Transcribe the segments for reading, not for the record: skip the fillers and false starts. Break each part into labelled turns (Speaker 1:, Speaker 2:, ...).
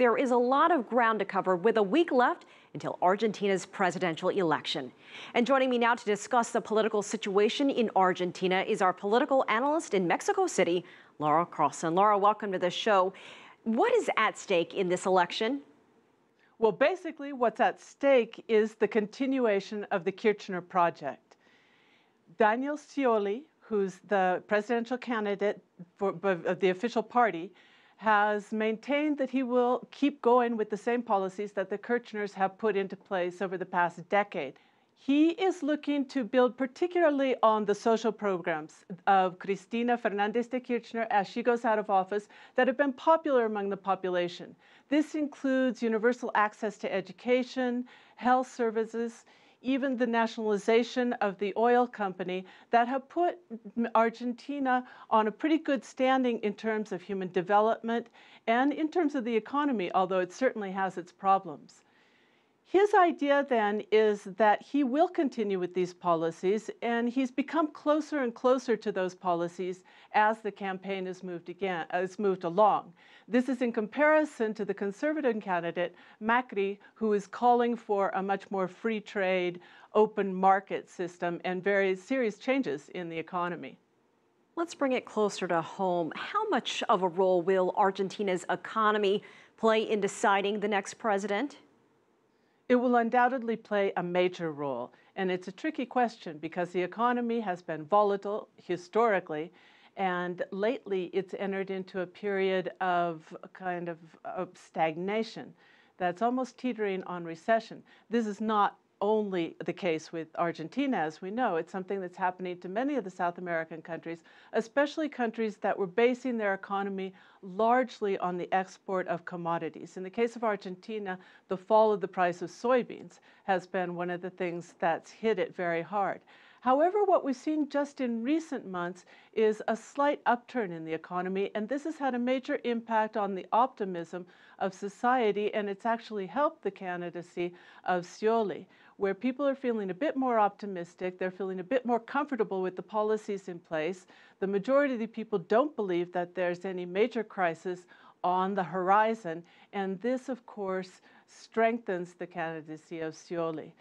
Speaker 1: there is a lot of ground to cover with a week left until Argentina's presidential election. And joining me now to discuss the political situation in Argentina is our political analyst in Mexico City, Laura Carlsen. Laura, welcome to the show. What is at stake in this election?
Speaker 2: Well, basically, what's at stake is the continuation of the Kirchner project. Daniel Scioli, who's the presidential candidate of the official party, has maintained that he will keep going with the same policies that the Kirchners have put into place over the past decade. He is looking to build particularly on the social programs of Cristina Fernandez de Kirchner as she goes out of office that have been popular among the population. This includes universal access to education, health services, even the nationalization of the oil company that have put Argentina on a pretty good standing in terms of human development and in terms of the economy, although it certainly has its problems. His idea then is that he will continue with these policies, and he's become closer and closer to those policies as the campaign has moved along. This is in comparison to the conservative candidate, Macri, who is calling for a much more free trade, open market system and very serious changes in the economy.
Speaker 1: Let's bring it closer to home. How much of a role will Argentina's economy play in deciding the next president?
Speaker 2: It will undoubtedly play a major role, and it's a tricky question because the economy has been volatile historically, and lately it's entered into a period of stagnation that's almost teetering on recession. This is not only the case with Argentina, as we know. It's something that's happening to many of the South American countries, especially countries that were basing their economy largely on the export of commodities. In the case of Argentina, the fall of the price of soybeans has been one of the things that's hit it very hard. However, what we've seen just in recent months is a slight upturn in the economy, and this has had a major impact on the optimism of society, and it's actually helped the candidacy of Scioli, where people are feeling a bit more optimistic, they're feeling a bit more comfortable with the policies in place. The majority of the people don't believe that there's any major crisis on the horizon, and this, of course, strengthens the candidacy of Scioli.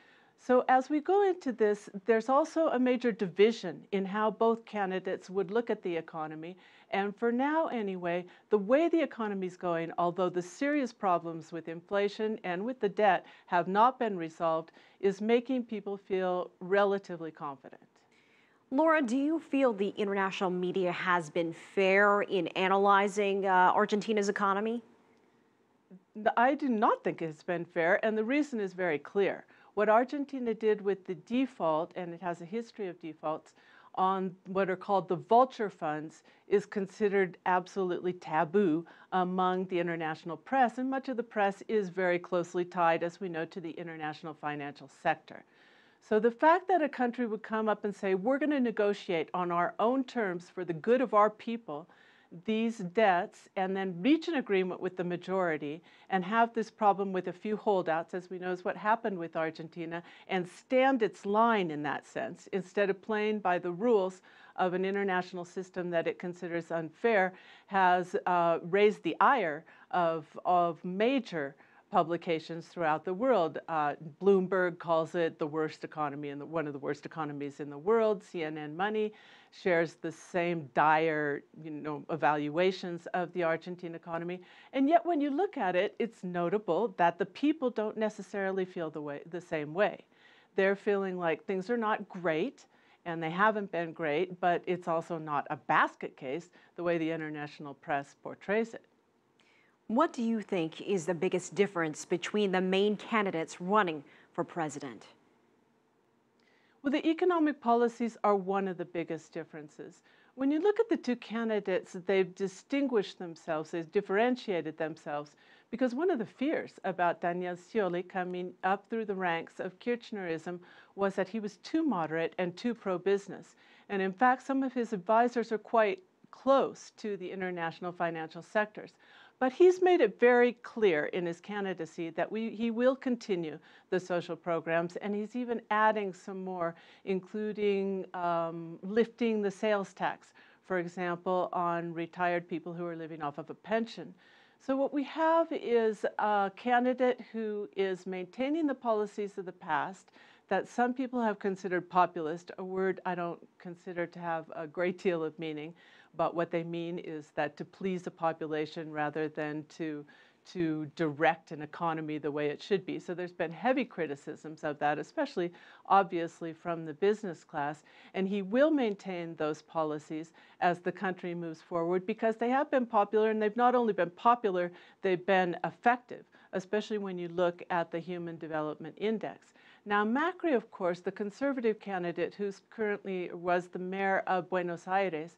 Speaker 2: So as we go into this, there's also a major division in how both candidates would look at the economy. And for now, anyway, the way the economy is going, although the serious problems with inflation and with the debt have not been resolved, is making people feel relatively confident.
Speaker 1: Laura, do you feel the international media has been fair in analyzing Argentina's economy?
Speaker 2: I do not think it's been fair, and the reason is very clear. What Argentina did with the default, and it has a history of defaults, on what are called the vulture funds is considered absolutely taboo among the international press, and much of the press is very closely tied, as we know, to the international financial sector. So the fact that a country would come up and say, we're going to negotiate on our own terms for the good of our people these debts and then reach an agreement with the majority and have this problem with a few holdouts, as we know is what happened with Argentina, and stand its line in that sense, instead of playing by the rules of an international system that it considers unfair, has raised the ire of major publications throughout the world. Bloomberg calls it the worst economy and one of the worst economies in the world. CNN Money shares the same dire, evaluations of the Argentine economy. And yet, when you look at it, it's notable that the people don't necessarily feel the same way. They're feeling like things are not great, and they haven't been great, but it's also not a basket case the way the international press portrays it.
Speaker 1: What do you think is the biggest difference between the main candidates running for president?
Speaker 2: Well, the economic policies are one of the biggest differences. When you look at the two candidates, they've distinguished themselves, they've differentiated themselves, because one of the fears about Daniel Scioli coming up through the ranks of Kirchnerism was that he was too moderate and too pro-business. And in fact, some of his advisors are quite close to the international financial sectors. But he's made it very clear in his candidacy that he will continue the social programs, and he's even adding some more, including lifting the sales tax, for example, on retired people who are living off of a pension. So what we have is a candidate who is maintaining the policies of the past that some people have considered populist, a word I don't consider to have a great deal of meaning, but what they mean is that to please the population rather than to direct an economy the way it should be. So there's been heavy criticisms of that, especially obviously from the business class, and he will maintain those policies as the country moves forward because they have been popular, and they've not only been popular, they've been effective, especially when you look at the Human Development Index. Now, Macri, of course, the conservative candidate who's currently was the mayor of Buenos Aires,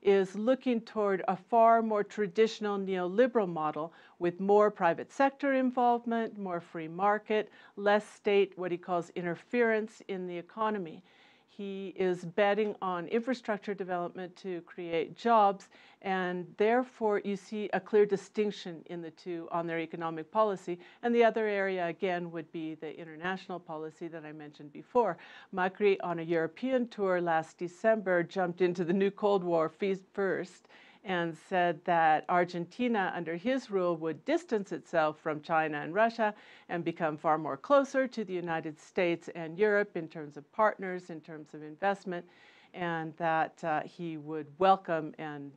Speaker 2: is looking toward a far more traditional neoliberal model with more private sector involvement, more free market, less state, what he calls interference in the economy. He is betting on infrastructure development to create jobs, and therefore you see a clear distinction in the two on their economic policy. And the other area, again, would be the international policy that I mentioned before. Macri, on a European tour last December, jumped into the new Cold War first and said that Argentina, under his rule, would distance itself from China and Russia and become far more closer to the United States and Europe in terms of partners, in terms of investment, and that he would welcome and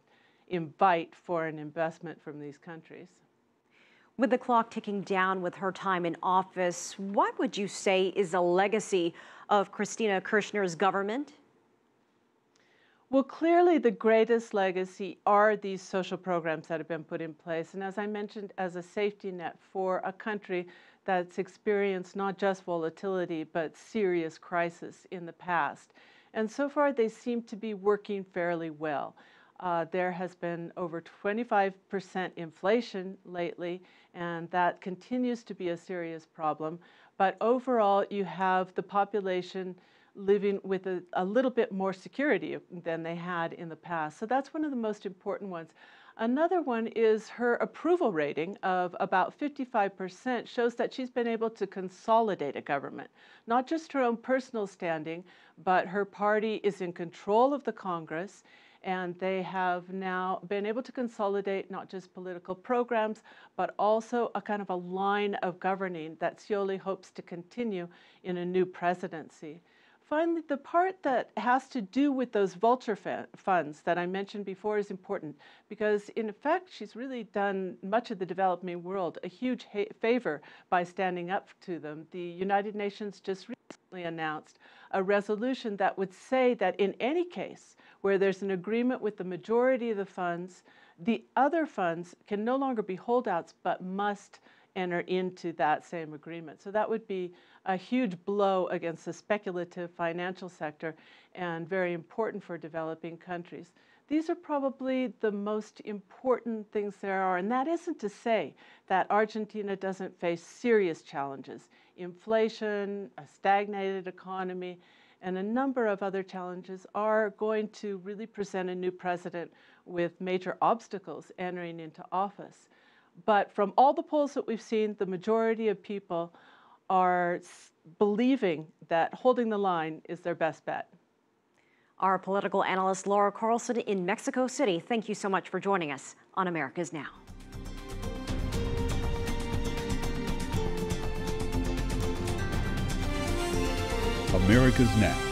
Speaker 2: invite foreign investment from these countries.
Speaker 1: With the clock ticking down with her time in office, what would you say is a legacy of Cristina Kirchner's government?
Speaker 2: Well, clearly the greatest legacy are these social programs that have been put in place. And as I mentioned, as a safety net for a country that's experienced not just volatility, but serious crisis in the past. And so far, they seem to be working fairly well. There has been over 25% inflation lately, and that continues to be a serious problem. But overall, you have the population living with a little bit more security than they had in the past. So that's one of the most important ones. Another one is her approval rating of about 55% shows that she's been able to consolidate a government, not just her own personal standing, but her party is in control of the Congress, and they have now been able to consolidate not just political programs, but also a kind of a line of governing that Scioli hopes to continue in a new presidency. Finally, the part that has to do with those vulture funds that I mentioned before is important because, in effect, she's really done much of the developing world a huge favor by standing up to them. The United Nations just recently announced a resolution that would say that in any case where there's an agreement with the majority of the funds, the other funds can no longer be holdouts but must enter into that same agreement. So that would be a huge blow against the speculative financial sector and very important for developing countries. These are probably the most important things there are, and that isn't to say that Argentina doesn't face serious challenges. Inflation, a stagnated economy, and a number of other challenges are going to really present a new president with major obstacles entering into office. But from all the polls that we've seen, the majority of people are believing that holding the line is their best bet.
Speaker 1: Our political analyst, Laura Carlsen in Mexico City, thank you so much for joining us on America's Now.
Speaker 3: America's Now